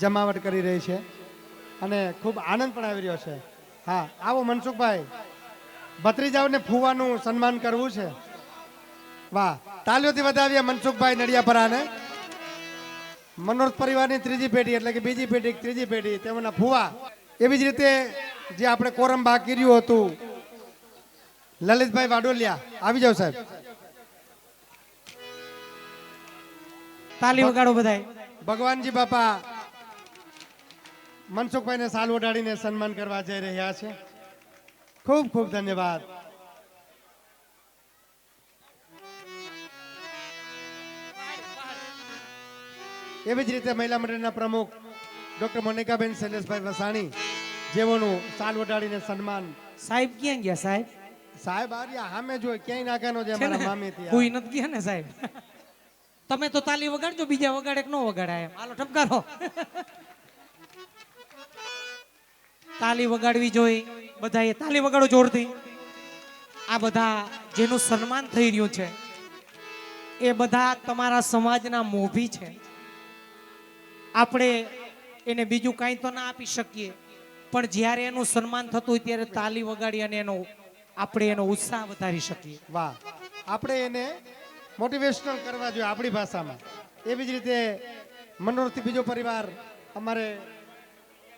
જમાવટ કરી રહી છે અને ખૂબ આનંદ પણ આવી રહ્યો છે. હા, આવો મનસુખભાઈ, ભત્રીજાઓને ફૂવાનું સન્માન કરવું છે. વાહ, તાલીઓથી વધાવીએ મનસુખભાઈ નડિયાપરાને. મનોજ પરિવારની ત્રીજી પેઢી એટલે કે બીજી પેઢી ત્રીજી પેઢી તેમના ફુવા. એવી જ રીતે જે આપણે કોરમ બાકી રહ્યું હતું, લલિતભાઈ વાડોલિયા, આવી જાવ સાહેબ. તાલી વગાડો બધાય. ભગવાનજી બાપા મનસુખભાઈને સાલ ઓઢાડીને સન્માન કરવા જઈ રહ્યા છે. ખૂબ ખૂબ ધન્યવાદ. એવી જ રીતે મહિલા મંડળના પ્રમુખ ડોક્ટર મોનિકાબેન શૈલેષભાઈ વસાણી જેઓનું સાલ ઓઢાડીને સન્માન. સાહેબ ક્યાં ગયા સાહેબ? સાહેબ આર્યા સામે જોઈ ક્યાંય નાખાનો છે મારા મામી ત્યાં. કોઈ નથી ગયા ને સાહેબ? તમે તો તાલી વગાડજો, બીજા વગાડે કે ન વગાડાય એમ. હાલો ઠપકારો. તાલી વગાડવી જોઈએ બધાએ. તાલી વગાડો જોરથી. આ બધા જેનું સન્માન થઈ રહ્યું છે એ બધા તમારા સમાજના મોભી છે. આપણે એને બીજું કાંઈ તો ના આપી શકીએ, પણ જ્યારે એનું સન્માન થતું હોય ત્યારે તાલી વગાડી અને આપણે એનો ઉત્સાહ વધારી શકીએ. વાહ, આપણે એને મોટિવેશનલ કરવા જોઈએ આપણી ભાષામાં. એવી જ રીતે મનોરથી બીજો પરિવાર, અમારે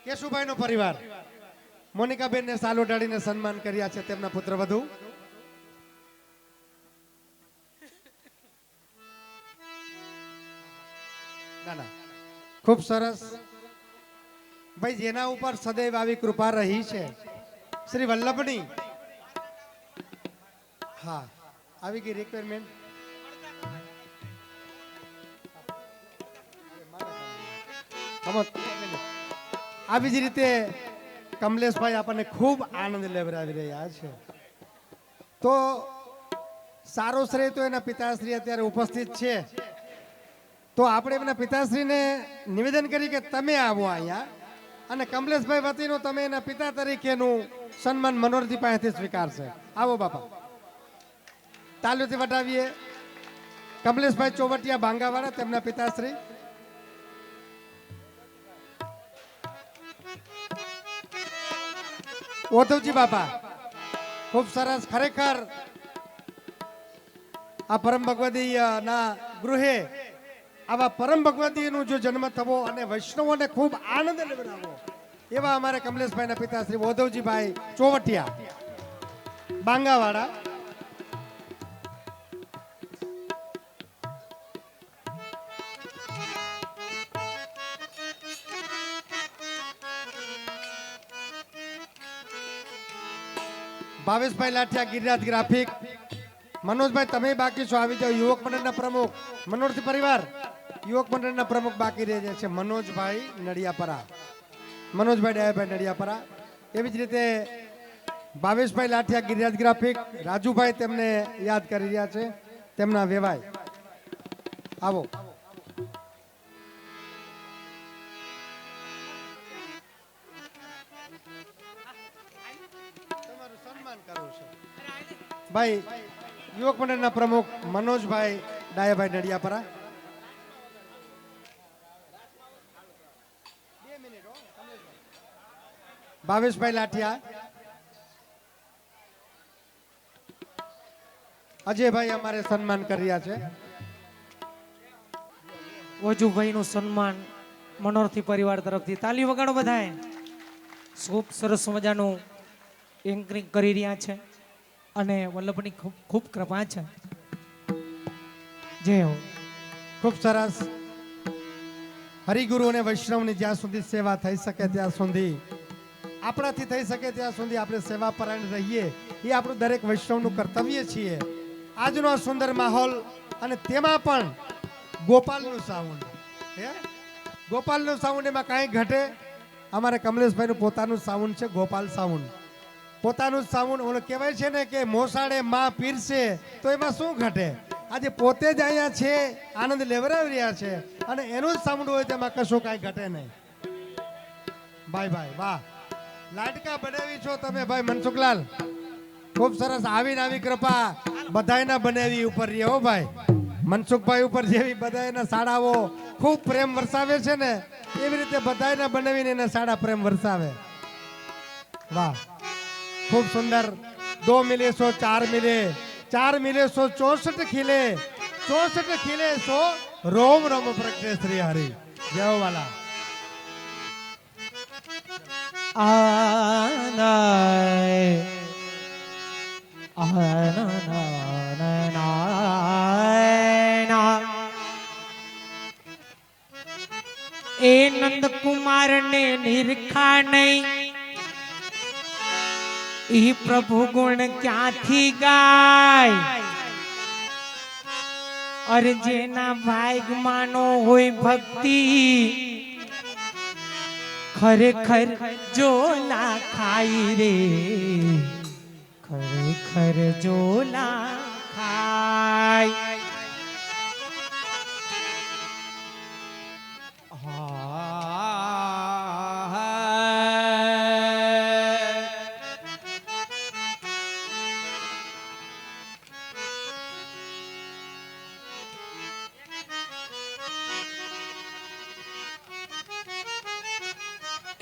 કેશુભાઈનો પરિવાર, મોનિકાબેનને સાલ ઓઢાડીને સન્માન કર્યા છે તેમના પુત્રવધુ. ના ના, ખૂબ સરસ ભાઈ. જેના ઉપર સદૈવ આવી કૃપા રહી છે શ્રી વલ્લભની. હા, આવી ગઈ રિક્વાયરમેન્ટ. આવી જ રીતે કમલેશભાઈ આપણને ખૂબ આનંદ લેવડાવી રહ્યા છે. તો સારો શ્રેય તો એના પિતાશ્રી અત્યારે ઉપસ્થિત છે, તો આપણે એમના પિતાશ્રીને નિવેદન કરી કે તમે આવો અહીંયા અને કમલેશભાઈ વતીનું તમે એના પિતા તરીકેનું સન્માન મનોરજી પાસેથી સ્વીકારશે. આવો બાપા, તાલીઓથી વટાવીએ. કમલેશભાઈ ચોવટિયા ભાંગાવાળા, તેમના પિતાશ્રી. ઓધવજી બાપા, ખૂબ સરસ. ખરેખર આ પરમ ભગવદી ના ગૃહે આવા પરમ ભગવદીનો જો જન્મ થવો અને વૈષ્ણવોને ખૂબ આનંદ લેવડાવવો, એવા અમારે કમલેશભાઈના પિતા શ્રી ઓધવજીભાઈ ચોવટિયા બાંગાવાળા. ભાવેશભાઈ લાઠિયા ગિરિરાજ ગ્રાફિક. મનોજભાઈ તમે બાકી છો, આવી જાઓ. યુવક મંડળના પ્રમુખ મનોરથી પરિવાર, યુવક મંડળના પ્રમુખ બાકી રહે છે મનોજભાઈ નડિયાપરા, મનોજભાઈ ડાયાભાઈ નડિયાપરા. એવી જ રીતે ભાવેશભાઈ લાઠિયા ગિરિરાજ ગ્રાફિક, રાજુભાઈ તેમને યાદ કરી રહ્યા છે, તેમના વેવાય. આવો. તમારું સન્માન કરવું છે ભાઈ. યુવક મંડળના પ્રમુખ મનોજભાઈ ડાયાભાઈ નડિયાપરા. ભાવેશભાઈ લાઠિયા, અજયભાઈ અમારે સન્માન કરી રહ્યા છે. વજુભાઈનું સન્માન મનોરથી પરિવાર તરફથી. તાલી વગાડો બધાએ. ખૂબ સરસ મજાનું એન્કરિંગ કરી રહ્યા છે અને વલ્લભની ખૂબ ખૂબ કૃપા છે. જય હો. ખૂબ સરસ. હરિગુરુ અને વૈષ્ણવની જ્યાં સુધી સેવા થઈ શકે ત્યાં સુધી, આપણાથી થઈ શકે ત્યાં સુધી આપણે સેવા પરાયણ રહીએ, એ આપણું દરેક વૈષ્ણવનું કર્તવ્ય છીએ. આજનો આ સુંદર માહોલ અને તેમાં પણ ગોપાલનું સાઉન્ડ, હે ગોપાલનું સાઉન્ડ, એમાં કાંઈ ઘટે. અમારે કમલેશભાઈનું પોતાનું સાઉન્ડ છે, ગોપાલ સાઉન્ડ. પોતાનું સાઉન્ડ. ઓલો કહેવાય છે ને કે મોસાળે માં પીરશે તો એમાં શું ઘટે. આજે પોતે જ અહીંયા છે, આનંદ લેવડાવી રહ્યા છે અને એનું જ સાઉન્ડ હોય તેમાં કશું કાંઈ ઘટે નહીં. ભાઈ ભાઈ વાહ, લાડકા બનાવી છો તમે ભાઈ મનસુખલાલ. ખૂબ સરસ. આવીને આવી કૃપા બધાયના બનાવી ઉપર રહી હો ભાઈ. મનસુખભાઈ ઉપર જેવી બધાયના શાળાઓ ખૂબ પ્રેમ વરસાવે છે ને એવી રીતે બધાને બનાવીને એને સાડા પ્રેમ વરસાવે. વાહ, खूब सुंदर. 2 मिले 100 4 मिले, 4 मिले 100 64 खिले, 64 खिले 100 रोम रोम प्रगटे श्री हरि. जय वाला. એ નંદ કુમાર ને નિરખા નહીં, ઈ પ્રભુ ગુણ ક્યાંથી ગાય? અરે જેના ભાગમાં નો હોય ભક્તિ, ખરેખર જોલા ખાઈ રે, ખરેખર જોલા ખાય.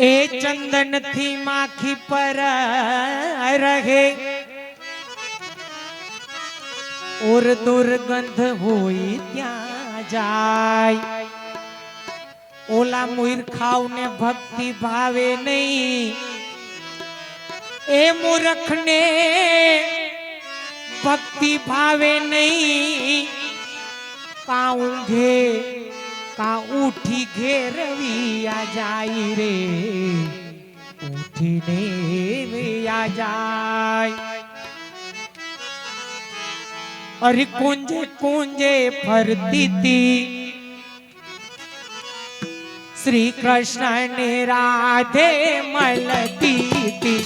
એ ચંદન થી માખી પર રહે, ઓર દુર્ગંધ હોય ત્યાં જાય. ઓલા મૂર્ખાવ ને ભક્તિ ભાવે નહીં, એ મૂર્ખ ને ભક્તિ ભાવે નહીં. કા ઊંઘે કા ઉઠી ઘેરવિયા જાય રે, ઉઠીને વિયા જાય. અરે કુંજે કુંજે ફરતી તી, શ્રી કૃષ્ણ ને રાધે મળતી તી.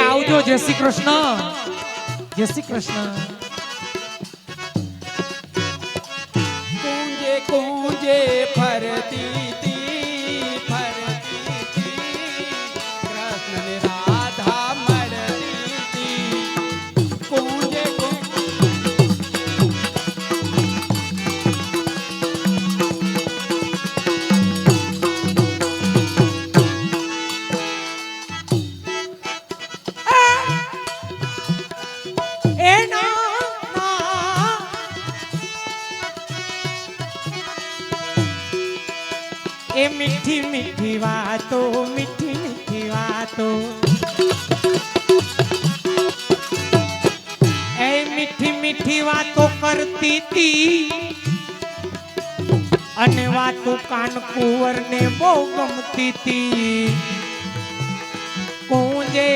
આવજો. જય શ્રી કૃષ્ણ, જય શ્રી કૃષ્ણ. કુંજે કુંજે ફરતી તી, ફરતી તી, કૃષ્ણ ને રાધા મળતી તી. કુંજે એ મીઠી મીઠી વાતો, મીઠી મીઠી વાતો, એ મીઠી મીઠી વાતો કરતી તી. અને વાતો કાન કુંવર ને બહુ ગમતી તી. કુંજે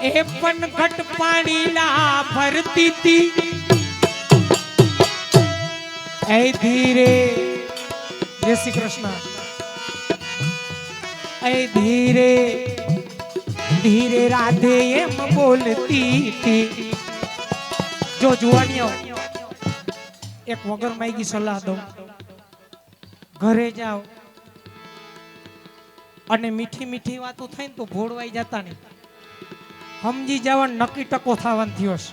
એ પણ ઘટ પાણી ના ભરતી તી. એ ધીરે, જય શ્રી કૃષ્ણ. એ ધીરે ધીરે રાધે એમ બોલતી તી. જો જુવાનીઓ, એક વગર માગી સલાહ દો. ઘરે જાઓ અને મીઠી મીઠી વાતો થાય ને તો ભોળવાઈ જતા નહીં. સમજી જવા નક્કી ટકો થવાનું થયો છે.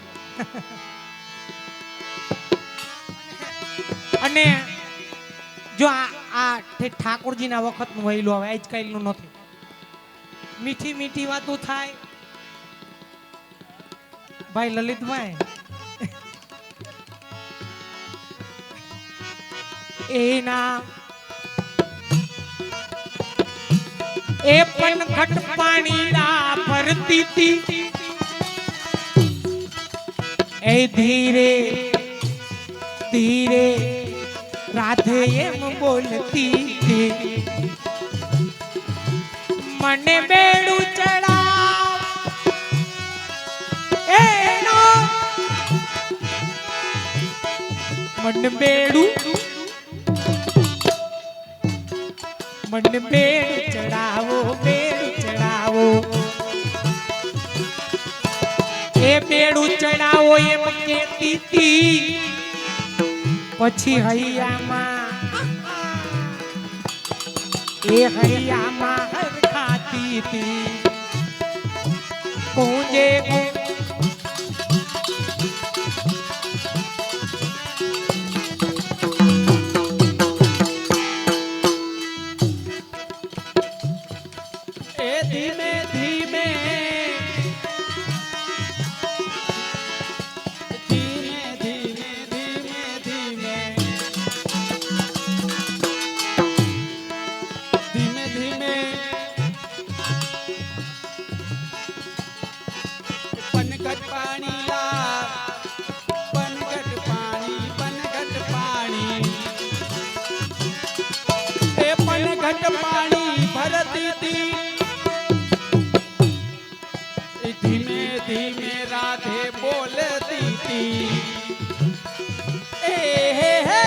અને જો આ ઠાકોરજીના વખતનું વહેલું આવે આજકાલનું નથી. મીઠી મીઠી વાતો થાય. ભાઈ લલિતભાઈ એના એ પણ ઘટ પાણીના ભરતી તી એ ધીરે ધીરે રાધે એમ બોલતી હતી મને બેડું ચડાવ એનો મને બેડું ચડાવો બેડું ચડાવો એ બેડું ચડાવો એમ કેતી તી પછી હૈયામાં એ હૈયામાં હર ખાતી તી પૂંજે એ ધીમે ધીમે ધીમે ધીમે ધીમે ધીમે ધીમે ધીમે પનઘટ પાણી લા પનઘટ પાણી એ પનઘટ પાણી ભરતી તી ધીમે ધીમે રાધે બોલતી તી એ હે હે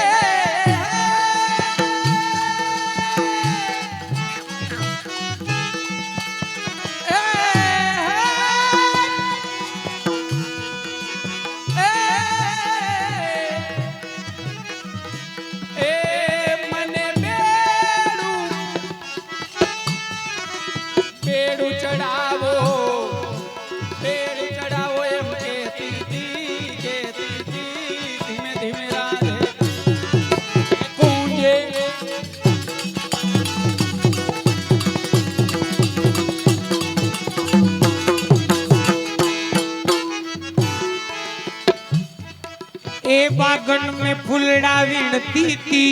મને બેડું ચડાવો એમ કહેતી તી ધીમે ધીમે રાધે પૂંજે ए बागन में फुलड़ा वीणती थी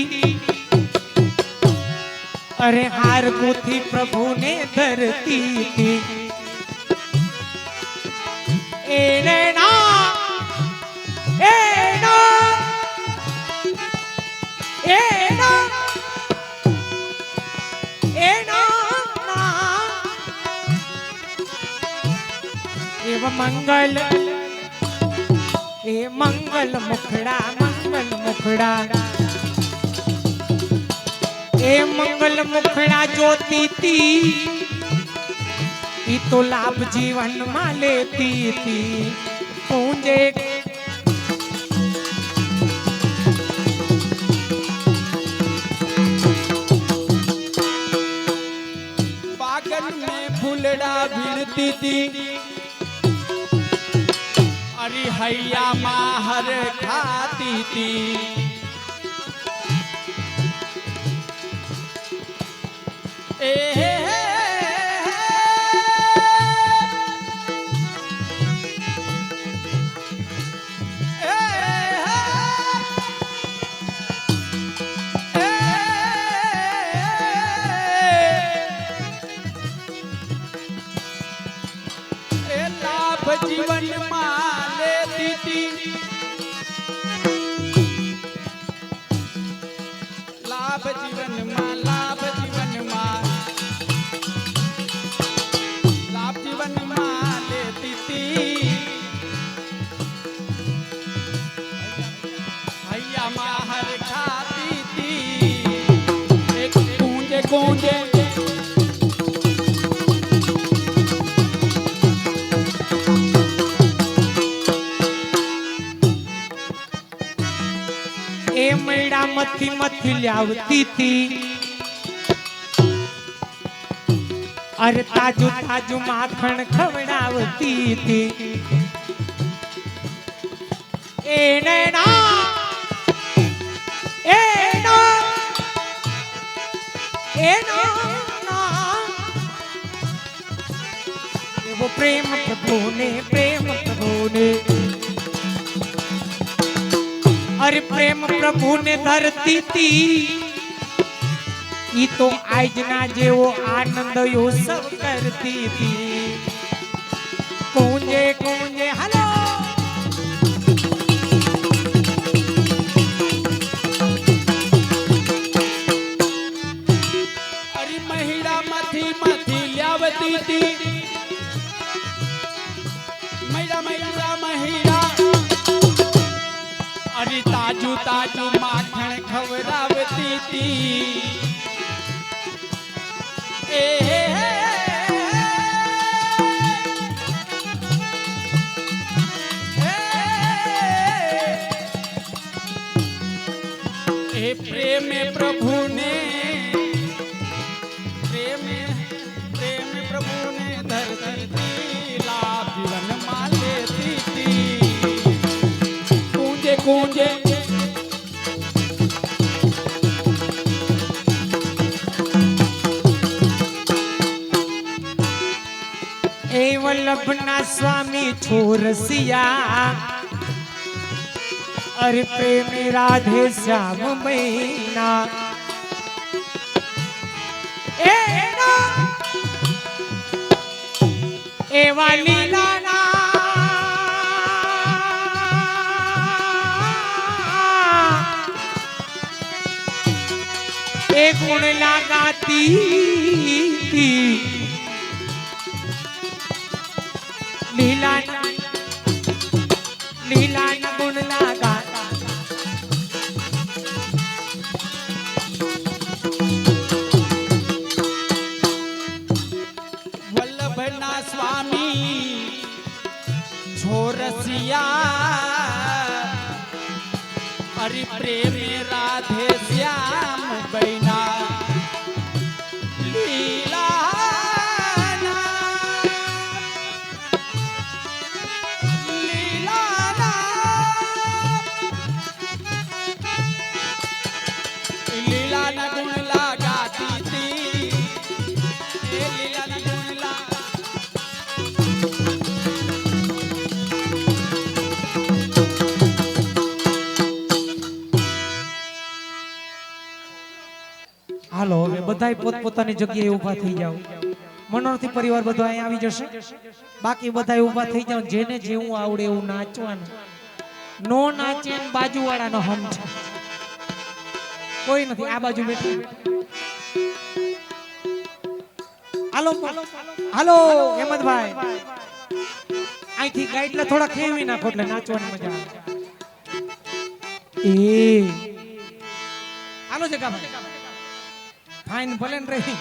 अरे हार गुथी प्रभु ने धरती थी ए नैना ए ना ए ना ए ना एव मंगल ए मंगल मुखड़ा ए मंगल मुखड़ा जोती थी ई तो लाभ जीवन में लेती थी पूंजे बागन में फुलड़ा भिड़ती थी अरे हैया माहर खाती थी ए हे हे जीवन मां लेती थी लाभ जीवन मां लाभ जीवन मां लेती थी हैया माहर खाती थी एक गूंजे गूंजे ए मैडा मथी मथी लावती थी अरे ताजू ताजू माखण खवड़ावती थी ए नैना ए ना એનો એવો પ્રેમ પ્રભુને અરે પ્રેમ પ્રભુને ધરતી તી ઈ તો આજના જેવો આનંદ ઉત્સવ કરતી હતી કુંજે કુંજે હાલો અરે મહિડા માંથી લાવતી હતી મહિડા અરે તાજું માખણ ખવડાવતી હતી એ પ્રેમ પ્રભુને ધરતી લાભ જીવનમાં લેતી હતી કુંજે એ વલ્લભના સ્વામી છોરસિયા અરે પ્રેમે રાધે શ્યામ મૈના એવા લીલાના એ ગુણ લાગાતી લીલાના ગુણ લાગાતા વલ્લભના સ્વામી છોરસિયા અરે પ્રેમે રાધે શ્યામ બૈના લીલાના ગુણ લાગાતી હતી લીલાના ગુણ હાલો હવે બધાય પોતપોતાની જગ્યાએ ઊભા થઈ જાઓ મનોરથી પરિવાર બધો અહીં આવી જશે બાકી બધાય ઊભા થઈ જાઓ જેને જેવું આવડે એવું નાચવાનું નો નાચે ને બાજુવાળાનો હમ છે કોઈ નથી આ બાજુ બેઠું હાલો હેમંતભાઈ અહીંથી ગાઈડલા થોડા ખેવી નાખો એટલે નાચવાની મજા આવે હાલો જગાભાઈ ફાઈન ભલે ને રહી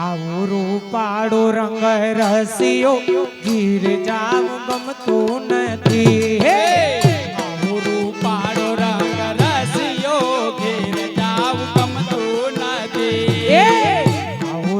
આવો રૂપાળો રંગ રસિયો ગીર જાવ ગમતો નથી હે આવો રૂપાળો રંગ રસિયો ઘેર જાવ ગમતો નથી આવો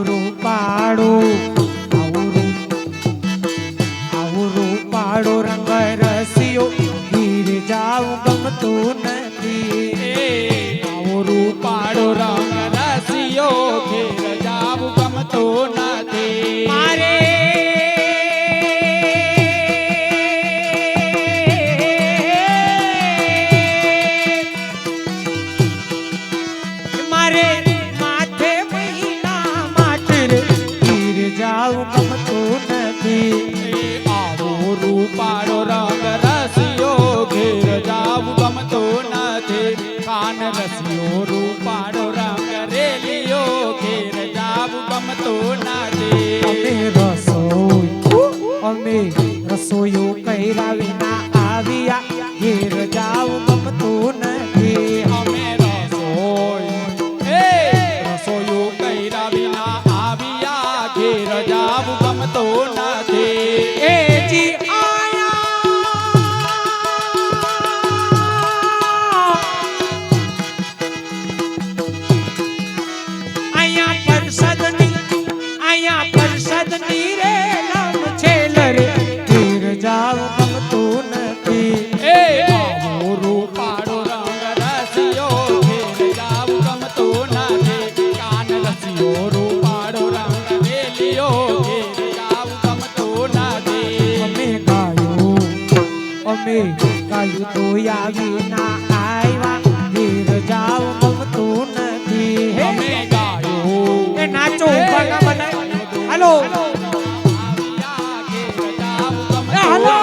રૂપાળો રંગ રસિયો ગીર જાવ ગમતો નથી આવો રૂપાળો રંગ રસિયો ઘેર જાવ ગમતો નથી મારે માથે મહિના માત્ર ગીર જાવ ગમતો નથી આવો રૂપાળો રંગ રસિયો ઘેર જાવ ગમતો નથી કાન રસિયો રૂપાળો રંગ રેલિયો ઘેર જાવ ગમતો નથી અમે રસોઈઓ કર્યા વિના આવ્યા ઘેર જાવ ગમતો નથી અમે રસોયો કર્યા વિના આવ્યા ઘેર જાવ ગમતો નથી એ જી અહીંયા પરસદની રે નામ છે લરે ઘેર જાવ ગમતો નથી આવો અમે ગાયું તો આવી ના આવ્યા ઘેર જાવ ગમતું નથી હે અમે ગાયું એ નાચો ઉભા કા બનાય હાલો આવ્યા ઘેર જાવ ગમતું એ હાલો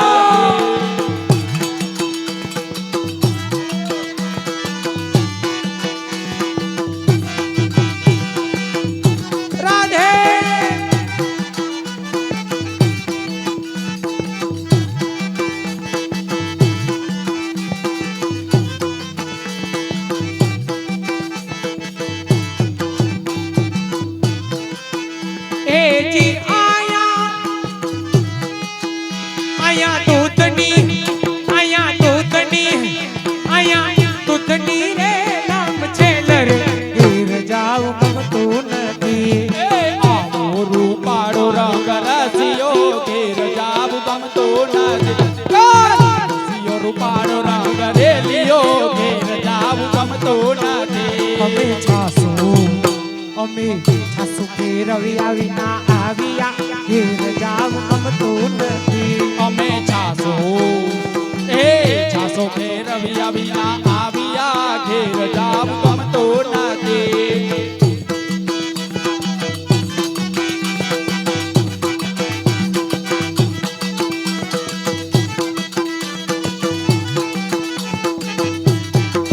રાધે એ જી આયા દૂધની રે નામ છે લર ઘેર જાવ ગમતું નથી એ આવો રૂપાળો રંગ રસિયો ઘેર જાવ ગમતો નથી રસિયો રૂપાળો રંગ રેલિયો ઘેર જાવ ગમતો અમે નથી છાસુ ફેરવી આવી ના આવ્યા ઘેર જાવ ગમતું નથી અમે છાસો ફેરવી આવીના આવ્યા ઘેર જાવ ગમતો નથી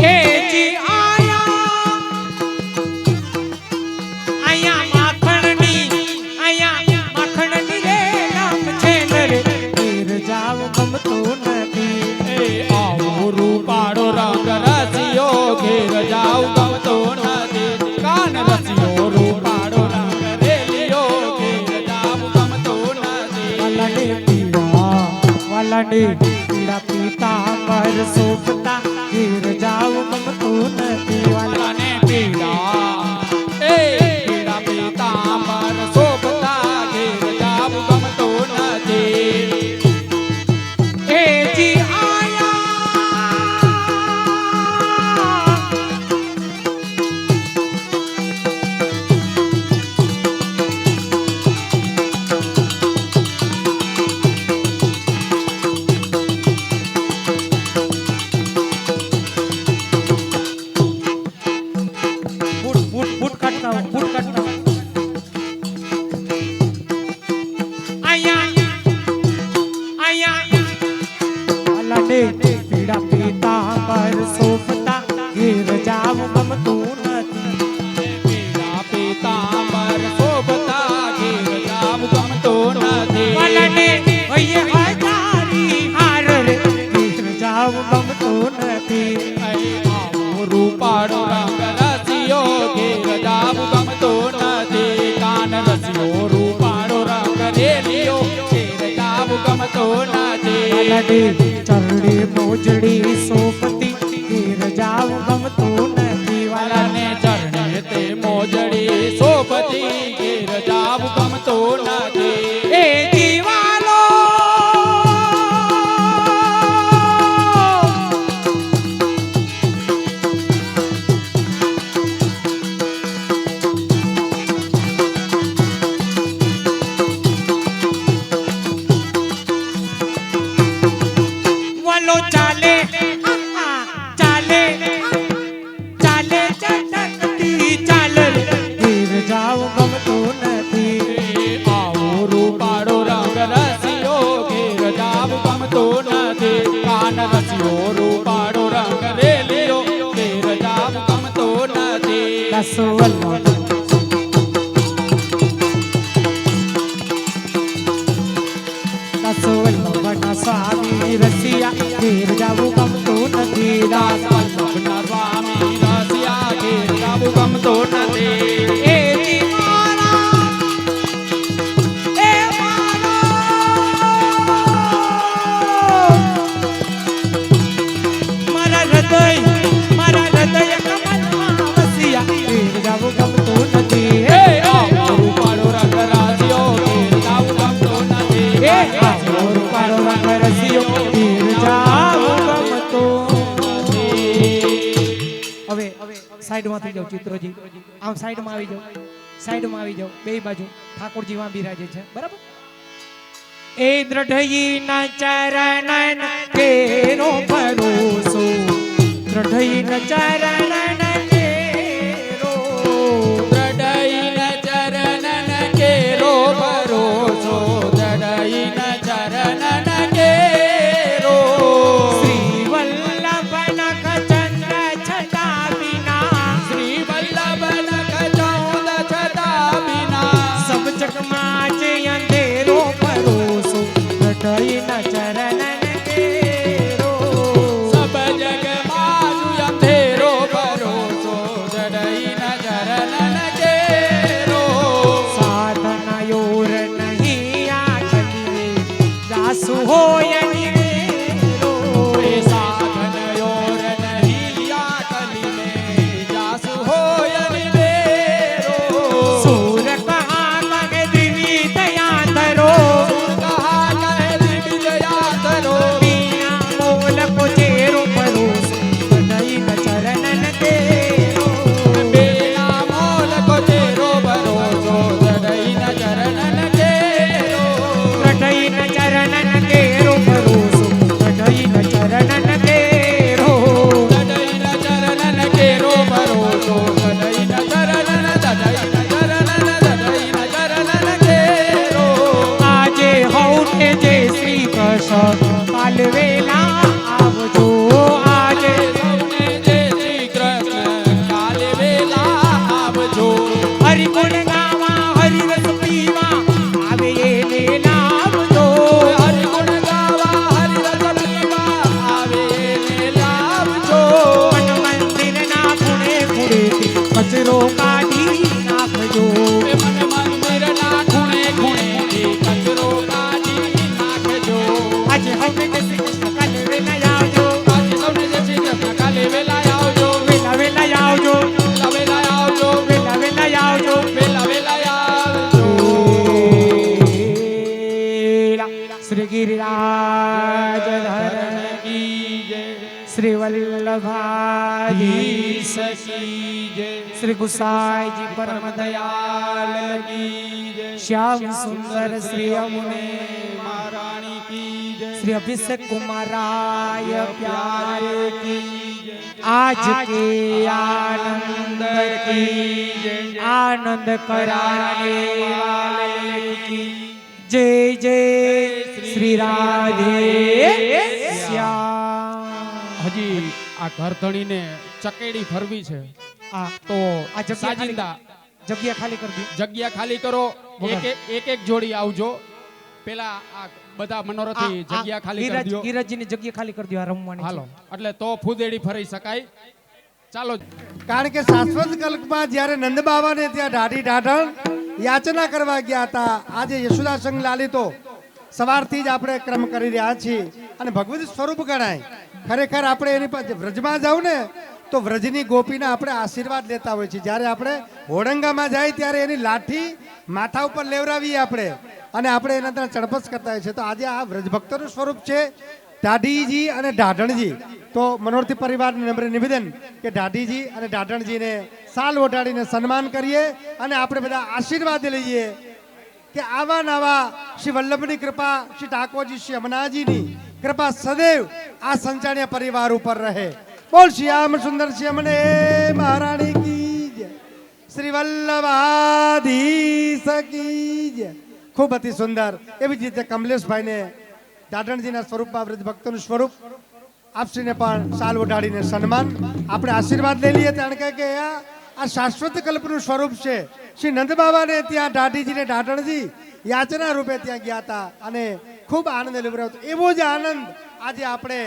એ જી આયા માખણની રે નામ છે લર ઘેર જાવ ગમતું નથી એ આવો રૂપાળો રંગ રસિયો ઘેર જાવ ગમતો નથી કાન રસિયો રૂપાળો રંગ રેલિયો ઘેર જાવ ગમતો નથી વાલાને પીડા પીતાંબર સોપતા ઘેર જાવ ગમતું નથી વાલાને પીડા પીતાંબર શોભતા ઘેર જાવ ગમતો નથી એ જી આયા બૂટ કાઢતા આયા અલાને પીડા પીતાંબર સોપતા ઘેર જાવ ગમતું નથી પીડા પીતાંબર શોભતા ઘેર જાવ ગમતો નથી વાલાને હૈયે હજારી હાર રે ઘેર જાવ ગમતું નથી આવો રૂપાળો રંગ રસિયો ઘેર જાવ ગમતો નથી કાન રસિયો રૂપાળો રંગ રેલિયો ઘેર જાવ ગમતો નથી વાલાને ચરડી મોજડી સોપતી ઘેર જાવ ગમતું નથી વાલાને વાલાને ચરણે તે મોજડી શોભતી ઘેર જાવ ગમતો નથી એ દીવાલો વાલો ચાલે ચાલે ચાલે ચટકતી ચાલ ઘેર જાવ ગમતું નથી આવો રૂપાળો રંગ રસિયો ઘેર જાવ ગમતો નથી કાન રસિયો રૂપાળો રંગ રેલિયો ઘેર જાવ ગમતો નથી દસવલ્લો વન સ્વામી રસિયા ઘેર જાવ ગમતું નથી દાસ વલ્લભના સ્વામી રસિયા ઘેર જાવ ગમતો નથી એ જી મારા એ મારા હૃદય કમલમાં વસિયા ઘેર જાવ ગમતું નથી હે આવો રૂપાળો રંગ રસિયો ઘેર જાવ ગમતો નથી એ આવો રૂપાળો રંગ રસિયો ઘેર જાવ ગમતું હવે સાઈડમાં થઈ જાઓ ચિત્રોજી આમ સાઈડમાં આવી જાઓ બે બાજુ ઠાકોરજી માં બિરાજે છે બરાબર એ દ્રઢઈ ના ચરણ કે ચરણન કેરો દ્રઢઈન ચરણન કેરો ભરોસો દ્રઢઈન ચરણન કેરો શ્રી વલ્લભ નખ ચંદ્ર છટા વિના શ્રી વલ્લભ નખ ચૌદ છટા વિના સબ જગમાં જે અંધેરો ભરોસો ઘટઈ ન ચરણન કેરો સબ જગમાં જુ અંધેરો ભરોસો દ્રઢઈન ચરણન કેરો સાધન યોર નહીં આ કલીએ દાસુ હોય નિવેરો એ સાધન યોર નહીં આ કલીને જાસુ હોય નિવેરો સૂર કહા કહે દિવી દયા ધરો કહા કહે દિવી દયા ધરો બીના મોલ કો ચેરો ભરોસો ઘટઈ ન ચરણન કેરો બેના મોલ કો તેરો ભરોસો દ્રઢઈન ચરણન કેરો ઘટઈ ન ચરણન કેરો ભરોસો ઘટઈ ન ચરણન કેરો દ્રઢઈન ચરણન કેરો ભરોસો દ્રઢઈન ચરણન કેરો આજે હૌને જે શ્રી કૃષ્ણ પાલવેલા આવજો આજે સૌને જય શ્રી કૃષ્ણ કાલે વેલા આવજો હરિ ગુણ ગાવા હરિ રસ પીવા આવે એને લાવજો હરિ ગુણ ગાવા હરિ રસ પીવા આવે એને લાવજો મન મંદિર ના ખૂણે ખૂણેથી કચરો કાઢી નાખજો મન મંદિરના ખૂણે ખૂણેથી કચરો કાઢી નાખજો આજે હૌને જે શ્રી કૃષ્ણ પાલવેલા આવજો આજે સૌને જય શ્રી કૃષ્ણ કાલે વેલા આવજો વેલા વેલા આવજો વેલા વેલા આવજો વેલા વેલા આવજો વેલા વેલા આવજો શ્રી ગિરિરાજ ધરણ કી જય શ્રી વલ્લભાજી સખી જય શ્રી ગુસાઈજી પરમ દયાલ કી જય શ્યામ સુંદર શ્રી અમુને મહારાણી કી જય શ્રી અભિષેક કુમારાય પ્યારે કી જય આજ કે આનંદ કી જય આનંદ કરાને વાલે કી જય જય શ્રી રાધે શ્યામ હજી આ ઘરધણીને ચકેડી ફરવી છે આ તો આ જગ્યા ખાલી સાજિંદા જગ્યા ખાલી કરી દો જગ્યા ખાલી કરો વગર. એક જોડી આવજો પેલા આ બધા મનોરથી જગ્યા ખાલી કરી દો ગિરજની જગ્યા ખાલી કરી દો આ રમવાની છે. હાલો એટલે તો ફૂદેડી ફરી શકાય ચાલો કારણ કે શાશ્વત કલ્પમાં જ્યારે નંદ બાવાને ત્યાં ઢાઢી ઢાઢણ યાચના કરવા ગયા હતા આજે યશોદા સંગ લાલિતો સવારથી જ આપણે ક્રમ કરી રહ્યા છીએ અને ભગવતી સ્વરૂપ ગણાય ખરેખર આપણે એની પાસે વ્રજમાં જાવ ને તો વ્રજની ગોપીના આપણે આશીર્વાદ લેતા હોય છે જ્યારે આપણે હોડંગામાં જાય ત્યારે એની લાઠી માથા ઉપર લેવરાવીએ આપણે અને આપણે એના ત્યાં ચડપસ કરતા હોય છે તો આજે આ વ્રજ ભક્તોનું સ્વરૂપ છે ઢાઢીજી અને ઢાઢણજી તો મનોરથી પરિવારને નમ્ર નિવેદન કે ઢાઢીજી અને ઢાઢણજીને સાલ ઓઢાડીને સન્માન કરીએ અને આપણે બધા આશીર્વાદ લઈએ કે આવા નવા શ્રી વલ્લભની કૃપા શ્રી ઠાકોરજી શ્રી અમનાજીની કૃપા સદૈવ આ સંચાણ્ય પરિવાર ઉપર રહે બોલ શ્યામ સુંદર શ્યામ ને મહારાણી કી જય શ્રી વલ્લભાધીશ કી જય ખૂબ અતિ સુંદર એવી જ રીતે કમલેશભાઈને દાદણજીના સ્વરૂપમાં વૃદ્ધ ભક્તોનું સ્વરૂપ આપશ્રીને પણ સાલ ઓઢાડીને સન્માન આપણે આશીર્વાદ લઈ લઈએ કારણ કે આ શાશ્વત કલ્પનું સ્વરૂપ છે શ્રી નંદ બાબાને ત્યાં ઢાઢીજીને ઢાઢણજી યાચના રૂપે ત્યાં ગયા હતા અને ખૂબ આનંદ લેવડાવ્યો હતો એવો જ આનંદ આજે આપણે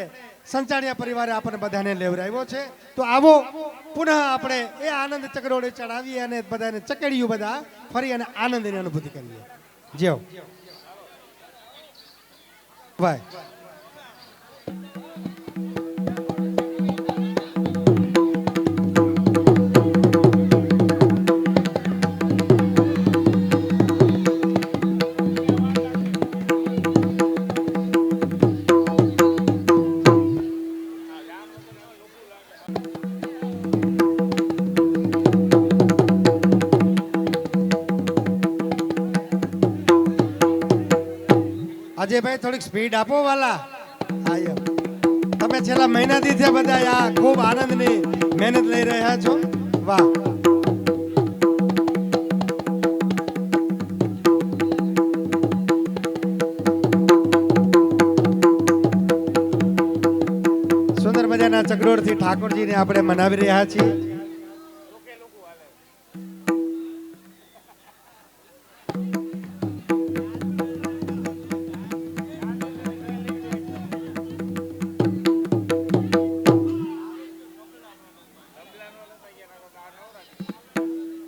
સંચાણિયા પરિવારે આપણને બધાને લેવડાવ્યો છે તો આવો પુનઃ આપણે એ આનંદ ચકડોળે ચડાવીએ અને બધાને ચકેડીયું બધા ફરી અને આનંદની અનુભૂતિ કરીએ જેઓ ભાઈ અજયભાઈ થોડીક સ્પીડ આપો વાલા આયો તમે છેલ્લા મહિનાથી છે બધા આ ખૂબ આનંદની મહેનત લઈ રહ્યા છો. વાહ. સુંદર મજાના ચકડોળથી ઠાકોરજીને આપણે મનાવી રહ્યા છીએ.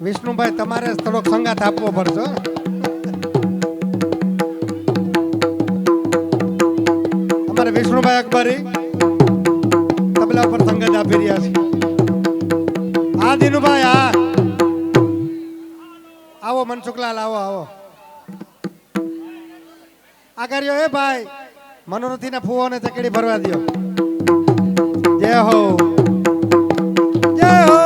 વિષ્ણુભાઈ તમારે થોડોક સંગાત આપવો પડશે. અમારે વિષ્ણુભાઈ અકબરી તબલા ઉપર સંગત આપી રહ્યા છે. હા દિનુભાઈ, હા આવો. મનસુખલાલ આવો આવો. આ કર્યો એ ભાઈ મનોરથી ને ફુવાને ચકડી ભરવા દો. જય હો જય હો.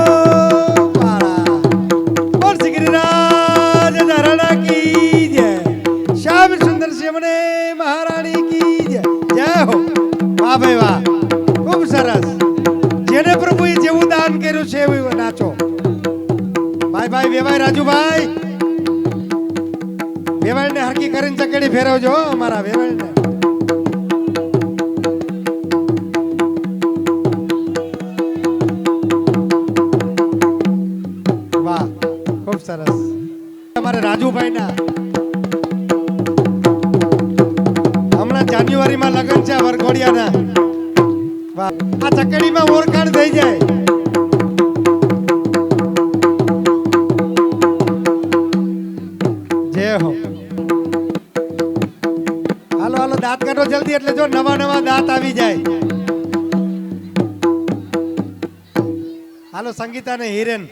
મહારાણી કી જય. જય હો. વાહ ભાઈ વાહ, ખૂબ સરસ. જેને પ્રભુએ જેવું દાન કર્યું છે એવું નાચો. ભાઈ ભાઈ વેવાય રાજુભાઈ, વેવાયને હરકી કરીને ચકડી ફેરવજો અમારા વેવાયને. વાહ, ખૂબ સરસ. અમારે રાજુભાઈના જાન્યુઆરીમાં લગ્ન છે વરઘોડિયાના. વાહ, આ ચકડીમાં ઓળખાણ થઈ જાય. જય હો. હાલો હાલો, દાંત કાઢો જલ્દી, એટલે જો નવા નવા દાંત આવી જાય. હાલો સંગીતા ને હિરેન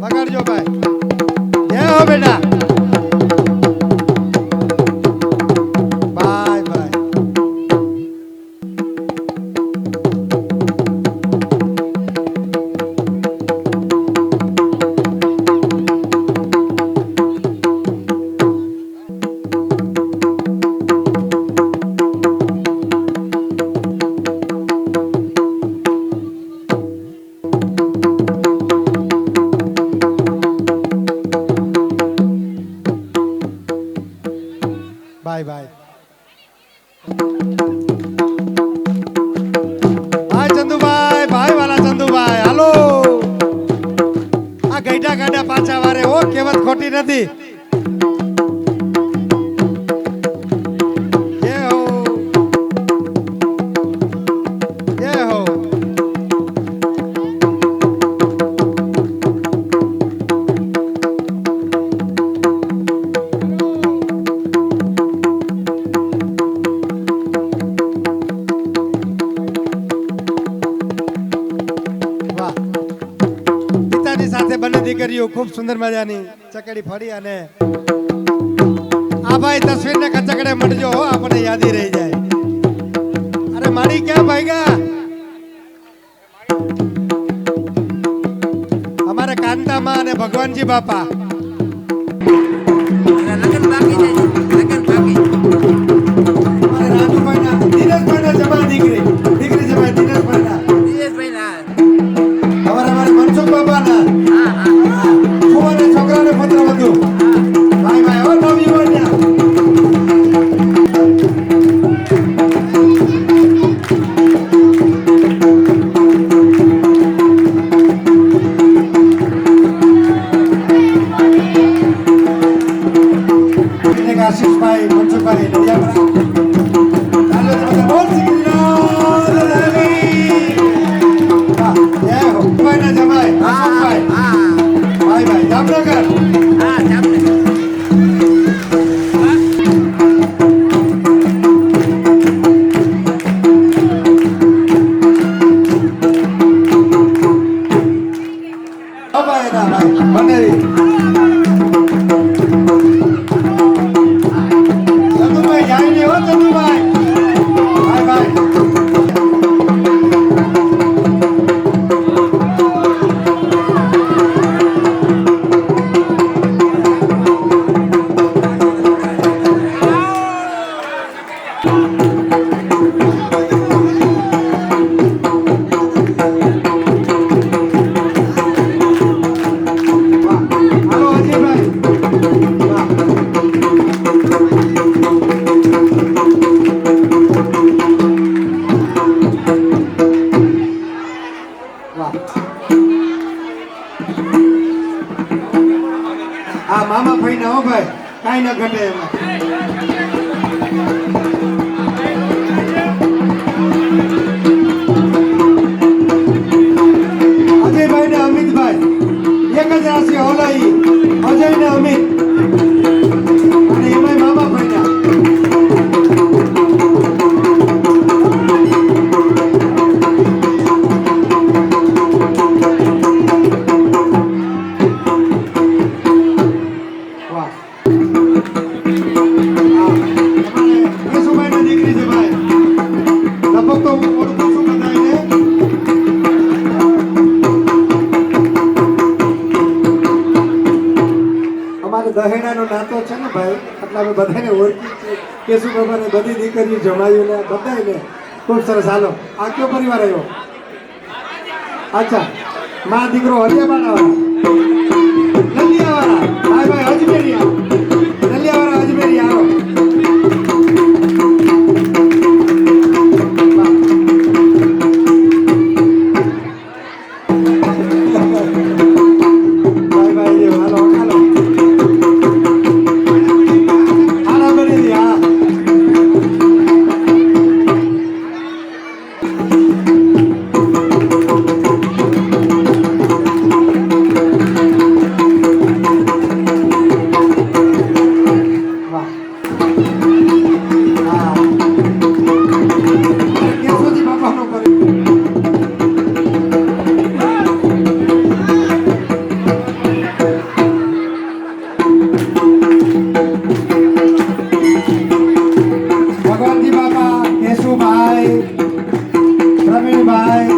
વગાડજો ભાઈ. જય હો બેટા. ભાઈ ભાઈ ભાઈ ચંદુભાઈ, ભાઈ વાલા ચંદુભાઈ, હાલો. આ ગઈઢા ગાડા પાછા વારે. ઓ કહેવત ખોટી નથી. જય હો જય હો. દીકરીઓ ખૂબ સુંદર મજાની ચકડી ફરી. અને આ ભાઈ તસવીરને કચકડે મળજો, આપણે યાદી રહી જાય. અરે મારી ક્યાં ભાઈગા? અમારે કાંતામાં અને ભગવાનજી બાપા. અમારે રાજુભાઈના દિનેશભાઈના જમા દીકરી જમાય દિનેશભાઈના. અમારે મનસુખ બાપાના છોકરાને પત્ર વધુ. ભાઈ ભાઈ હો નવી બન્યા. કાંઈ ન ઘટે એમાં. અજયભાઈ ને અમિતભાઈ એક જ રાશિ હોલાઈ, અજય ને અમિત અને એમાંય મામા ભાઈના. વાહ. કેશુભાઈની દીકરી છે ભાઈ. લગભગ તો હું ઓળખું છું બધાને. અમારે દહેડાનો નાતો છે ને ભાઈ, એટલે અમે બધાને ઓળખી છીએ. કેશુભાઈ બધી દીકરીઓ જમાવીને બધાને ખૂબ સરસ. હાલો, આ કયો પરિવાર આવ્યો? અચ્છા, માં દીકરો હરિયાવાળા નલિયાવાળા ભાઈ ભાઈ અજમેરી આવો, નલિયાવાળા અજમેરી આવો. ભાઈ ભાઈ જે હાલો હાલો હાલો બની દી હા. વાહ. હા. કેશોજી બાપાનો પરિવાર. ભગવાનજી બાપા, કેશુભાઈ, પ્રવીણભાઈ,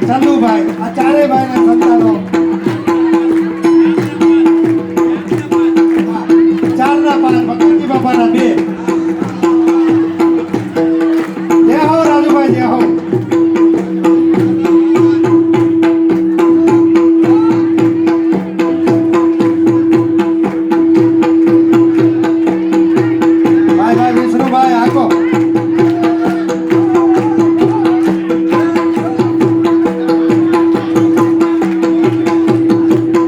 ચંદુભાઈ, આ ચારેય ભાઈના સંતાનો. ચારના પાંચ, ભગવાનજી બાપાના બે. જય હો રાજુભાઈ, જય હો. ભાઈ ભાઈ વિષ્ણુભાઈ આખો.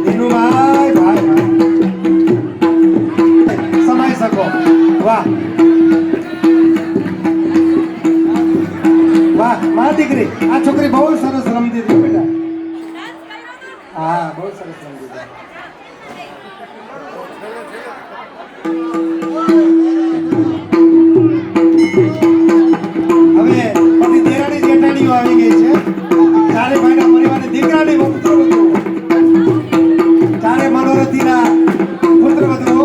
દિનુભાઈ ભાઈ ભાઈ સમાઈ શકો. વાહ વાહ. માં દીકરી આ છોકરી બહુ સરસ રમતી હતી બેટા. હા બહુ સરસ રમતી હતી. હવે બધી દેરાણી જેઠાણીઓ આવી ગઈ છે. ચારે ભાઈના પરિવારની દીકરાની પુત્ર વધુ, ચારે મનોરથીના પુત્ર વધુ.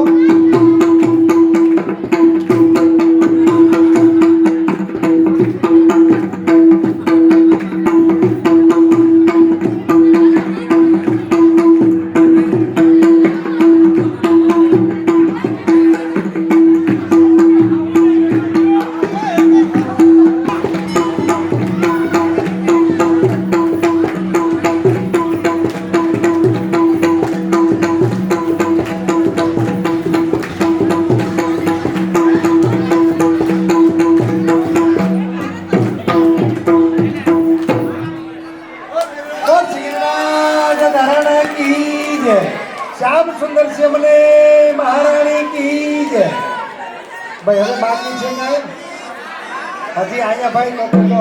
શ્યામ સુંદર શ્યામને મહારાણી કી જય. ભાઈ હવે બાકી છે ને હજી અહીંયા ભાઈ તો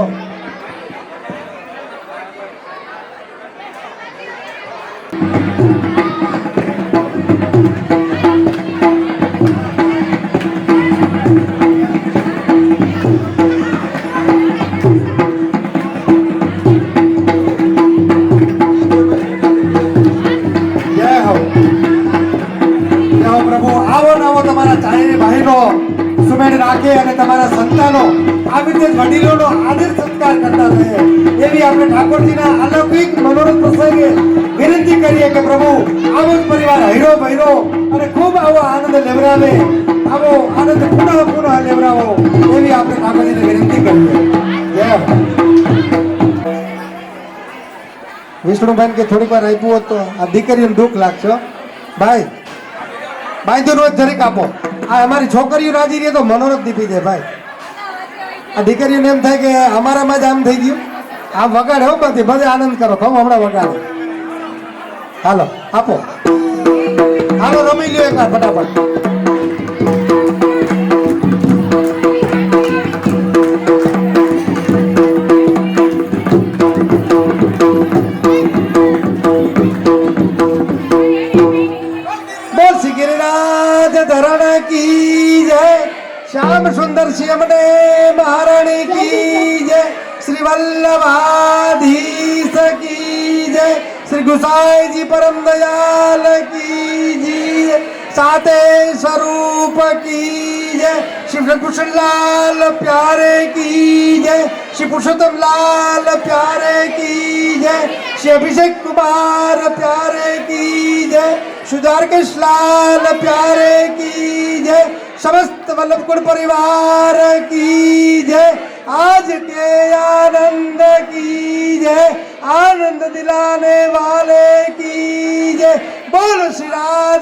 સુમેળ રાખે અને તમારા સંતાનો આવી રીતે વડીલોનો આદર સત્કાર કરતા રહે એવી આપણે ઠાકોરજીના અલૌકિક મનોરથ પ્રસંગે વિનંતી કરીએ કે પ્રભુ આવો જ પરિવાર હૈરો ભૈરો અને ખૂબ આવો આનંદ લેવડાવે, આવો આનંદ પુનઃ લેવડાવો એવી આપણે ઠાકોરજીને વિનંતી કરીએ. જય વિષ્ણુભાઈ કે થોડીક વાર આપ્યું હોત તો આ દીકરીઓને દુઃખ લાગશે ભાઈ. બાંધ્યું રોજ જરીક આપો. આ અમારી છોકરીઓ રાજી રહે તો મનોરથ દીપી દે ભાઈ. આ દીકરીઓને એમ થાય કે અમારામાં જ આમ થઈ ગયું. આમ વગાડે હો બધી બધે આનંદ કરો. કહું હમણાં વગાડે. હાલો આપો, હાલો રમી લ્યો એકવાર ફટાફટ. वल्लभाधीश की जय, श्री गुसाई जी परम दयाल की जय, साते स्वरूप की जय, श्री कृष्ण लाल प्यारे की जय, श्री पुरुषोत्तम लाल प्यारे की जय, श्री अभिषेक कुमार प्यारे की जय, श्री द्वारकेश लाल प्यारे की जय, समस्त वल्लभकुल परिवार की जय, आज के आनंद की जय, आनंद दिलाने वाले की जय, बोल श्री राम